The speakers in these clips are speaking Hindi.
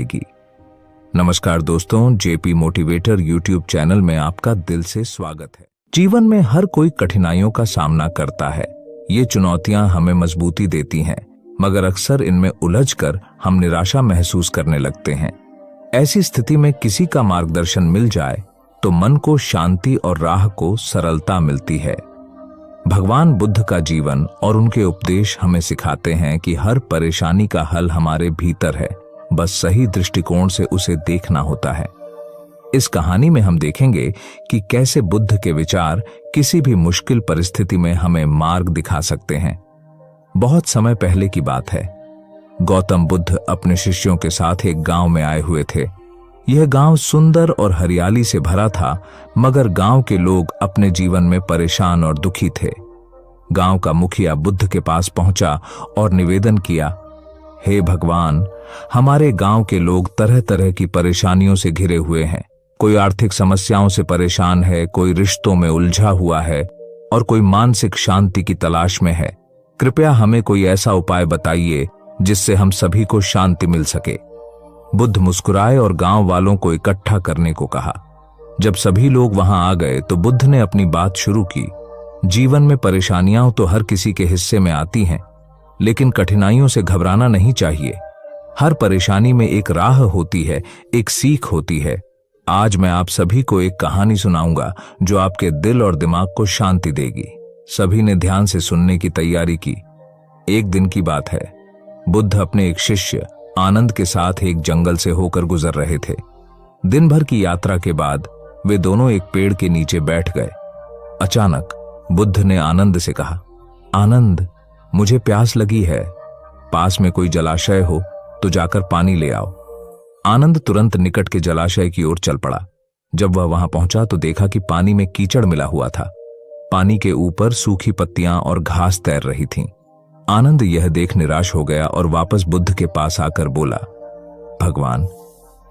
मिलेगी। नमस्कार दोस्तों, जेपी मोटिवेटर यूट्यूब चैनल में आपका दिल से स्वागत है। जीवन में हर कोई कठिनाइयों का सामना करता है। ये चुनौतियां हमें मजबूती देती हैं, मगर अक्सर इनमें उलझकर हम निराशा महसूस करने लगते हैं। ऐसी स्थिति में किसी का मार्गदर्शन मिल जाए तो मन को शांति और राह को सरलता मिलती है। भगवान बुद्ध का जीवन और उनके उपदेश हमें सिखाते हैं कि हर परेशानी का हल हमारे भीतर है, बस सही दृष्टिकोण से उसे देखना होता है। इस कहानी में हम देखेंगे कि कैसे बुद्ध के विचार किसी भी मुश्किल परिस्थिति में हमें मार्ग दिखा सकते हैं। बहुत समय पहले की बात है। गौतम बुद्ध अपने शिष्यों के साथ एक गांव में आए हुए थे। यह गांव सुंदर और हरियाली से भरा था, मगर गांव के लोग अपने जीवन में परेशान और दुखी थे। गांव का मुखिया बुद्ध के पास पहुंचा और निवेदन किया, हे भगवान, हमारे गांव के लोग तरह तरह की परेशानियों से घिरे हुए हैं। कोई आर्थिक समस्याओं से परेशान है, कोई रिश्तों में उलझा हुआ है और कोई मानसिक शांति की तलाश में है। कृपया हमें कोई ऐसा उपाय बताइए जिससे हम सभी को शांति मिल सके। बुद्ध मुस्कुराए और गांव वालों को इकट्ठा करने को कहा। जब सभी लोग वहां आ गए तो बुद्ध ने अपनी बात शुरू की। जीवन में परेशानियां तो हर किसी के हिस्से में आती हैं, लेकिन कठिनाइयों से घबराना नहीं चाहिए। हर परेशानी में एक राह होती है, एक सीख होती है। आज मैं आप सभी को एक कहानी सुनाऊंगा जो आपके दिल और दिमाग को शांति देगी। सभी ने ध्यान से सुनने की तैयारी की। एक दिन की बात है। बुद्ध अपने एक शिष्य आनंद के साथ एक जंगल से होकर गुजर रहे थे। दिन भर की यात्रा के बाद वे दोनों एक पेड़ के नीचे बैठ गए। अचानक बुद्ध ने आनंद से कहा, आनंद, मुझे प्यास लगी है। पास में कोई जलाशय हो तो जाकर पानी ले आओ। आनंद तुरंत निकट के जलाशय की ओर चल पड़ा। जब वह वहां पहुंचा तो देखा कि पानी में कीचड़ मिला हुआ था। पानी के ऊपर सूखी पत्तियां और घास तैर रही थीं। आनंद यह देख निराश हो गया और वापस बुद्ध के पास आकर बोला, भगवान,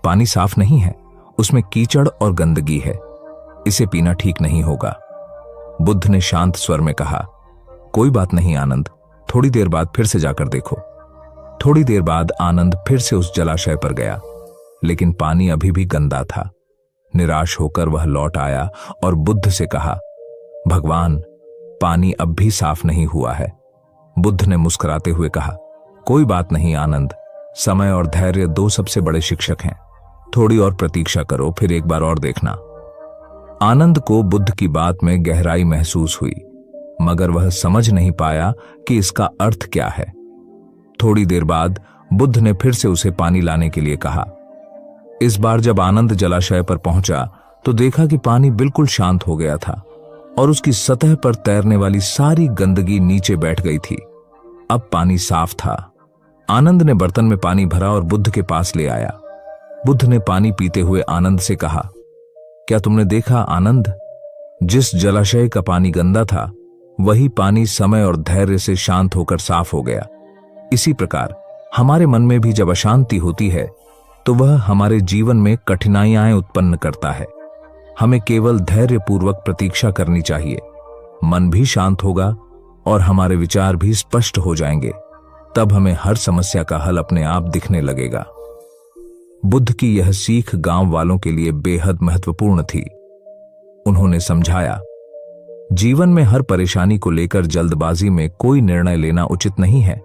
पानी साफ नहीं है, उसमें कीचड़ और गंदगी है। इसे पीना ठीक नहीं होगा। बुद्ध ने शांत स्वर में कहा, कोई बात नहीं आनंद, थोड़ी देर बाद फिर से जाकर देखो। थोड़ी देर बाद आनंद फिर से उस जलाशय पर गया, लेकिन पानी अभी भी गंदा था। निराश होकर वह लौट आया और बुद्ध से कहा, भगवान, पानी अब भी साफ नहीं हुआ है। बुद्ध ने मुस्कुराते हुए कहा, कोई बात नहीं आनंद, समय और धैर्य दो सबसे बड़े शिक्षक हैं। थोड़ी और प्रतीक्षा करो, फिर एक बार और देखना। आनंद को बुद्ध की बात में गहराई महसूस हुई, मगर वह समझ नहीं पाया कि इसका अर्थ क्या है। थोड़ी देर बाद बुद्ध ने फिर से उसे पानी लाने के लिए कहा। इस बार जब आनंद जलाशय पर पहुंचा तो देखा कि पानी बिल्कुल शांत हो गया था और उसकी सतह पर तैरने वाली सारी गंदगी नीचे बैठ गई थी। अब पानी साफ था। आनंद ने बर्तन में पानी भरा और बुद्ध के पास ले आया। बुद्ध ने पानी पीते हुए आनंद से कहा, क्या तुमने देखा आनंद, जिस जलाशय का पानी गंदा था वही पानी समय और धैर्य से शांत होकर साफ हो गया। इसी प्रकार हमारे मन में भी जब अशांति होती है तो वह हमारे जीवन में कठिनाइयां उत्पन्न करता है। हमें केवल धैर्यपूर्वक प्रतीक्षा करनी चाहिए। मन भी शांत होगा और हमारे विचार भी स्पष्ट हो जाएंगे। तब हमें हर समस्या का हल अपने आप दिखने लगेगा। बुद्ध की यह सीख गांव वालों के लिए बेहद महत्वपूर्ण थी। उन्होंने समझाया, जीवन में हर परेशानी को लेकर जल्दबाजी में कोई निर्णय लेना उचित नहीं है।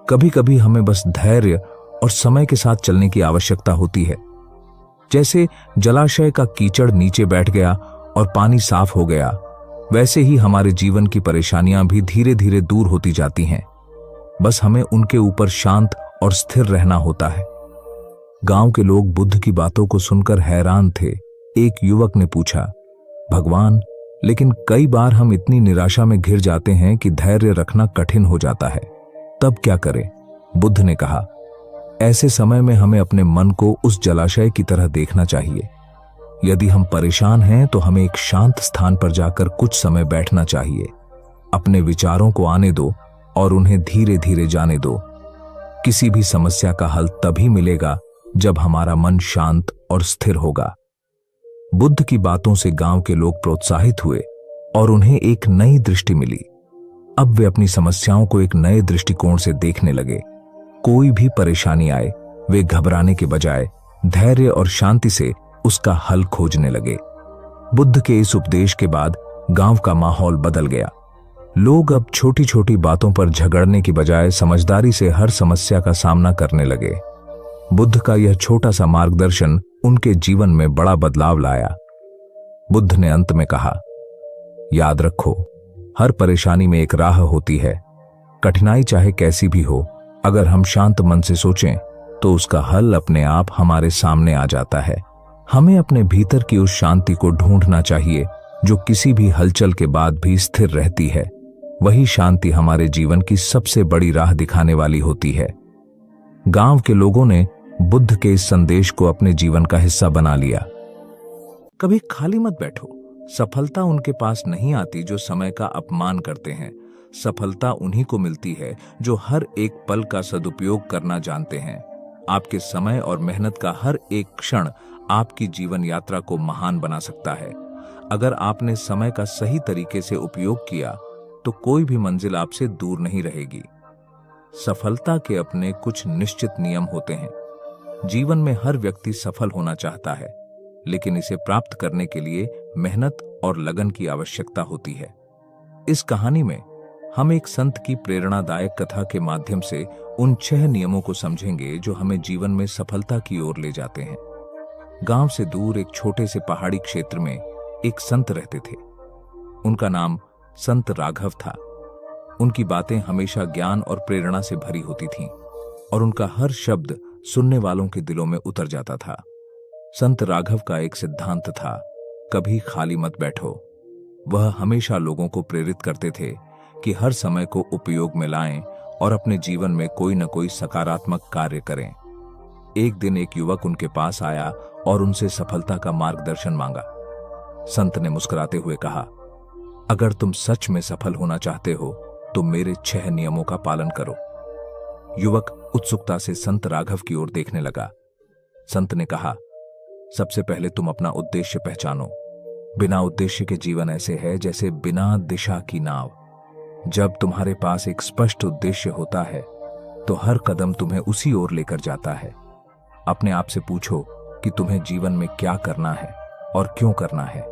कभी कभी हमें बस धैर्य और समय के साथ चलने की आवश्यकता होती है। जैसे जलाशय का कीचड़ नीचे बैठ गया और पानी साफ हो गया, वैसे ही हमारे जीवन की परेशानियां भी धीरे धीरे दूर होती जाती हैं। बस हमें उनके ऊपर शांत और स्थिर रहना होता है। गांव के लोग बुद्ध की बातों को सुनकर हैरान थे। एक युवक ने पूछा, भगवान, लेकिन कई बार हम इतनी निराशा में घिर जाते हैं कि धैर्य रखना कठिन हो जाता है। तब क्या करें? बुद्ध ने कहा, ऐसे समय में हमें अपने मन को उस जलाशय की तरह देखना चाहिए। यदि हम परेशान हैं तो हमें एक शांत स्थान पर जाकर कुछ समय बैठना चाहिए। अपने विचारों को आने दो और उन्हें धीरे धीरे जाने दो। किसी भी समस्या का हल तभी मिलेगा जब हमारा मन शांत और स्थिर होगा। बुद्ध की बातों से गांव के लोग प्रोत्साहित हुए और उन्हें एक नई दृष्टि मिली। अब वे अपनी समस्याओं को एक नए दृष्टिकोण से देखने लगे। कोई भी परेशानी आए, वे घबराने के बजाय धैर्य और शांति से उसका हल खोजने लगे। बुद्ध के इस उपदेश के बाद गांव का माहौल बदल गया। लोग अब छोटी छोटी बातों पर झगड़ने की बजाय समझदारी से हर समस्या का सामना करने लगे। बुद्ध का यह छोटा सा मार्गदर्शन उनके जीवन में बड़ा बदलाव लाया। बुद्ध ने अंत में कहा, याद रखो, हर परेशानी में एक राह होती है। कठिनाई चाहे कैसी भी हो, अगर हम शांत मन से सोचें तो उसका हल अपने आप हमारे सामने आ जाता है। हमें अपने भीतर की उस शांति को ढूंढना चाहिए जो किसी भी हलचल के बाद भी स्थिर रहती है। वही शांति हमारे जीवन की सबसे बड़ी राह दिखाने वाली होती है। गांव के लोगों ने बुद्ध के इस संदेश को अपने जीवन का हिस्सा बना लिया। कभी खाली मत बैठो। सफलता उनके पास नहीं आती जो समय का अपमान करते हैं। सफलता उन्हीं को मिलती है जो हर एक पल का सदुपयोग करना जानते हैं। आपके समय और मेहनत का हर एक क्षण आपकी जीवन यात्रा को महान बना सकता है। अगर आपने समय का सही तरीके से उपयोग किया तो कोई भी मंजिल आपसे दूर नहीं रहेगी। सफलता के अपने कुछ निश्चित नियम होते हैं। जीवन में हर व्यक्ति सफल होना चाहता है, लेकिन इसे प्राप्त करने के लिए मेहनत और लगन की आवश्यकता होती है। इस कहानी में हम एक संत की प्रेरणादायक कथा के माध्यम से उन 6 नियमों को समझेंगे जो हमें जीवन में सफलता की ओर ले जाते हैं। गांव से दूर एक छोटे से पहाड़ी क्षेत्र में एक संत रहते थे। उनका नाम संत राघव था। उनकी बातें हमेशा ज्ञान और प्रेरणा से भरी होती थीं और उनका हर शब्द सुनने वालों के दिलों में उतर जाता था। संत राघव का एक सिद्धांत था, कभी खाली मत बैठो। वह हमेशा लोगों को प्रेरित करते थे कि हर समय को उपयोग में लाएं और अपने जीवन में कोई न कोई सकारात्मक कार्य करें। एक दिन एक युवक उनके पास आया और उनसे सफलता का मार्गदर्शन मांगा। संत ने मुस्कुराते हुए कहा, अगर तुम सच में सफल होना चाहते हो तो मेरे 6 नियमों का पालन करो। युवक उत्सुकता से संत राघव की ओर देखने लगा। संत ने कहा, सबसे पहले तुम अपना उद्देश्य पहचानो। बिना उद्देश्य के जीवन ऐसे है जैसे बिना दिशा की नाव। जब तुम्हारे पास एक स्पष्ट उद्देश्य होता है तो हर कदम तुम्हें उसी ओर लेकर जाता है। अपने आप से पूछो कि तुम्हें जीवन में क्या करना है और क्यों करना है।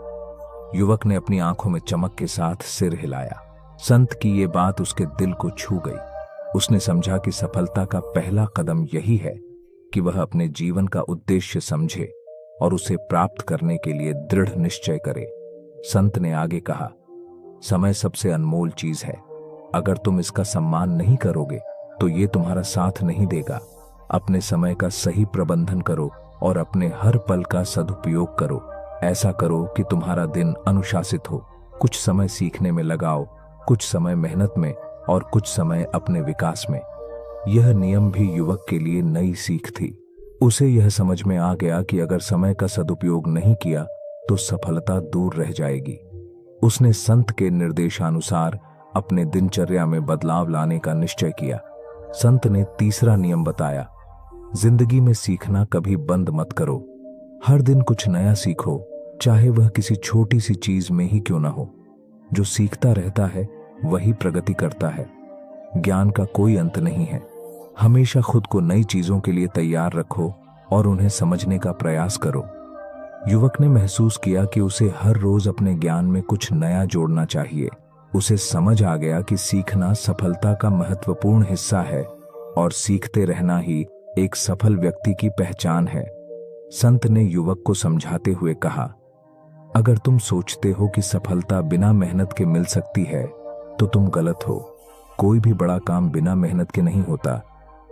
युवक ने अपनी आंखों में चमक के साथ सिर हिलाया। संत की ये बात उसके दिल को छू गई। उसने समझा कि सफलता का पहला कदम यही है कि वह अपने जीवन का उद्देश्य समझे और उसे प्राप्त करने के लिए दृढ़ निश्चय करे। संत ने आगे कहा, समय सबसे अनमोल चीज है। अगर तुम इसका सम्मान नहीं करोगे तो ये तुम्हारा साथ नहीं देगा। अपने समय का सही प्रबंधन करो और अपने हर पल का सदुपयोग करो। ऐसा करो कि तुम्हारा दिन अनुशासित हो। कुछ समय सीखने में लगाओ, कुछ समय मेहनत में और कुछ समय अपने विकास में। यह नियम भी युवक के लिए नई सीख थी। उसे यह समझ में आ गया कि अगर समय का सदुपयोग नहीं किया तो सफलता दूर रह जाएगी। उसने संत के निर्देशानुसार अपने दिनचर्या में बदलाव लाने का निश्चय किया। संत ने तीसरा नियम बताया, जिंदगी में सीखना कभी बंद मत करो। हर दिन कुछ नया सीखो, चाहे वह किसी छोटी सी चीज में ही क्यों ना हो। जो सीखता रहता है वही प्रगति करता है। ज्ञान का कोई अंत नहीं है। हमेशा खुद को नई चीजों के लिए तैयार रखो और उन्हें समझने का प्रयास करो। युवक ने महसूस किया कि उसे हर रोज अपने ज्ञान में कुछ नया जोड़ना चाहिए। उसे समझ आ गया कि सीखना सफलता का महत्वपूर्ण हिस्सा है और सीखते रहना ही एक सफल व्यक्ति की पहचान है। संत ने युवक को समझाते हुए कहा, अगर तुम सोचते हो कि सफलता बिना मेहनत के मिल सकती है तो तुम गलत हो। कोई भी बड़ा काम बिना मेहनत के नहीं होता।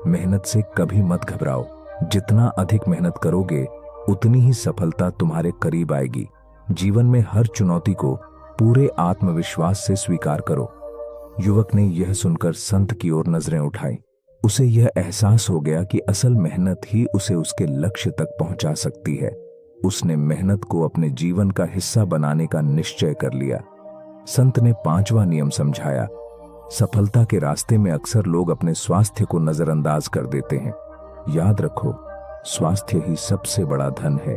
मेहनत से कभी मत घबराओ। जितना अधिक मेहनत करोगे उतनी ही सफलता तुम्हारे करीब आएगी। जीवन में हर चुनौती को पूरे आत्मविश्वास से स्वीकार करो। युवक ने यह सुनकर संत की ओर नजरें उठाई। उसे यह एहसास हो गया कि असल मेहनत ही उसे उसके लक्ष्य तक पहुंचा सकती है। उसने मेहनत को अपने जीवन का हिस्सा बनाने का निश्चय कर लिया। संत ने 5वां नियम समझाया, सफलता के रास्ते में अक्सर लोग अपने स्वास्थ्य को नजरअंदाज कर देते हैं। याद रखो, स्वास्थ्य ही सबसे बड़ा धन है।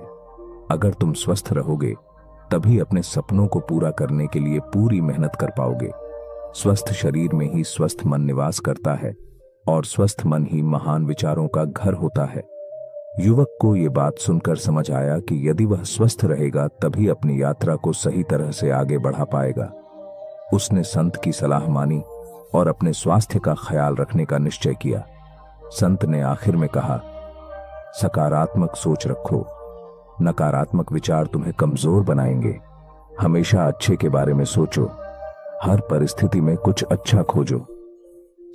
अगर तुम स्वस्थ रहोगे तभी अपने सपनों को पूरा करने के लिए पूरी मेहनत कर पाओगे। स्वस्थ शरीर में ही स्वस्थ मन निवास करता है और स्वस्थ मन ही महान विचारों का घर होता है। युवक को ये बात सुनकर समझ आया कि यदि वह स्वस्थ रहेगा तभी अपनी यात्रा को सही तरह से आगे बढ़ा पाएगा। उसने संत की सलाह मानी और अपने स्वास्थ्य का ख्याल रखने का निश्चय किया। संत ने आखिर में कहा, सकारात्मक सोच रखो, नकारात्मक विचार तुम्हें कमजोर बनाएंगे। हमेशा अच्छे के बारे में सोचो, हर परिस्थिति में कुछ अच्छा खोजो।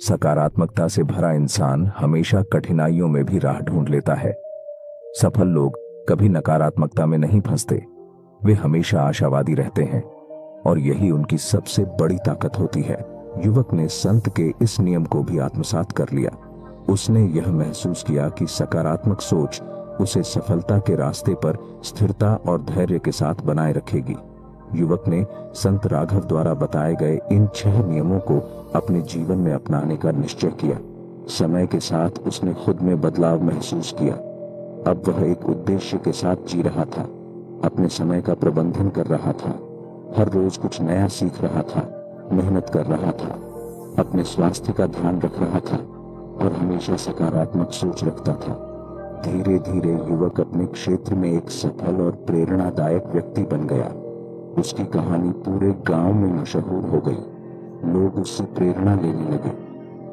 सकारात्मकता से भरा इंसान हमेशा कठिनाइयों में भी राह ढूंढ लेता है। सफल लोग कभी नकारात्मकता में नहीं फंसते, वे हमेशा आशावादी रहते हैं और यही उनकी सबसे बड़ी ताकत होती है। युवक ने संत के इस नियम को भी आत्मसात कर लिया। उसने यह महसूस किया कि सकारात्मक सोच उसे सफलता के रास्ते पर स्थिरता और धैर्य के साथ बनाए रखेगी। युवक ने संत राघव द्वारा बताए गए इन 6 नियमों को अपने जीवन में अपनाने का निश्चय किया। समय के साथ उसने खुद में बदलाव महसूस किया। अब वह एक उद्देश्य के साथ जी रहा था, अपने समय का प्रबंधन कर रहा था, हर रोज कुछ नया सीख रहा था, मेहनत कर रहा था, अपने स्वास्थ्य का ध्यान रख रहा था और हमेशा सकारात्मक सोच रखता था। धीरे धीरे युवक अपने क्षेत्र में एक सफल और प्रेरणादायक व्यक्ति बन गया। उसकी कहानी पूरे गांव में मशहूर हो गई। लोग उससे प्रेरणा लेने लगे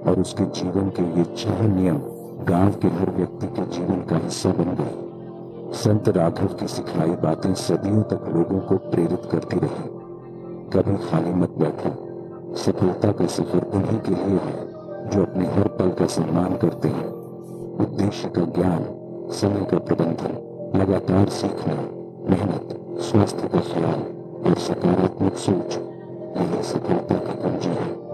और उसके जीवन के ये 6 नियम गांव के हर व्यक्ति के जीवन का हिस्सा बन गए। संत राघव की सिखाई बातें सदियों तक लोगों को प्रेरित करती रही। कभी खाली मत बैठो, सफलता का सफर उन्हीं के लिए है जो अपने हर पल का सम्मान करते हैं। उद्देश्य का ज्ञान, समय का प्रबंधन, लगातार सीखना, मेहनत, स्वास्थ्य का ख्याल और सकारात्मक सोच, यही सफलता की कुंजी है।